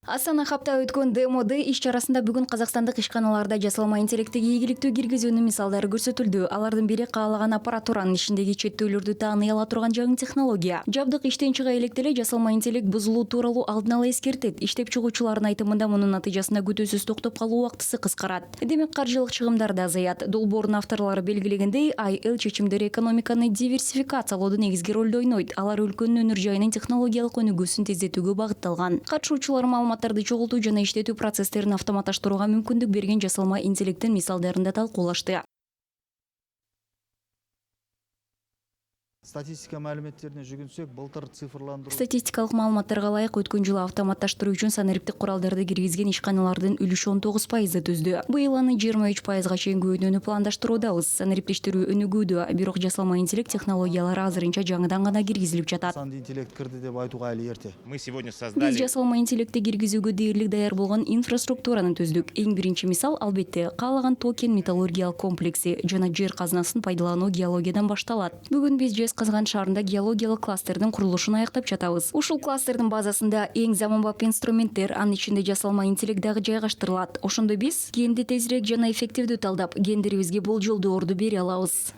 Астана хапта өткөн ДМОД иш чарасында бүгүн Казакстандык ишканаларда жасалма интеллектиге ийгиликтүү киргизүүнүн мисалдары көрсөтүлдү. Алардын бири каалаган аппаратуранын ишиндеги четтөөлөрдү тааный ала турган жаңы технология. Жабдык иштен чыга электе эле жасалма интеллект бузулуу тууралуу алдын ала эскертет. Иштеп чыгуучулардын айтымында мунун натыйжасында күтүүсүз токтоп калуу убактысы кыскарат. Демек каржылык чыгымдар да азаят. Долбоордун авторлору белгилегендей, АИЛ чечимдери экономиканы диверсификациялоодо негизги ролду ойнойт. Алар өлкөнүн өнөр жайынын технологиялык өнүгүүсүн тездетүүгө багытталган. Катышуучулар маалыматтарды чогултуу жана иштетүү процесстерин автоматташтырууга мүмкүндүк берген жасалма интеллекттин мисалдарын да талкуулашты. Статистика маалиметтерине жүгүнсөк, былтыр цифрландыруу. Статистикалык маалыматтарга ылайык өткөн жылы автоматташтыруу үчүн санариптик куралдарды киргизген ишканалардын үлүшү 19% түздү. Быйыл аны 23%га чейин көбөйтүүнү пландаштыруудабыз. Санариптештирүү өнүгүүдө, бирок жасалма интеллект технологиялары азырынча жаңыдан гана киргизилип жатат. Жасанды интеллект кирди деп айтууга али эрте. Биз жасалма интеллектти киргизүүгө дээрлик даяр болгон инфраструктураны түздүк. Эң биринчи мисал албетте каалаган токен металлургиялык комплекси жана жер казынасын пайдалануу геологиядан башталат. Бүгүн биз жез казган шаарында геологиялык кластердин курулушун аяктап жатабыз. Ушул кластердин базасында эң заманбап инструменттер, анын ичинде жасалма интеллект дагы жайгаштырылат. Ошондо биз генди тезирээк жана эффективдүү талдап, гендерибизге болжолдуу орду бере алабыз.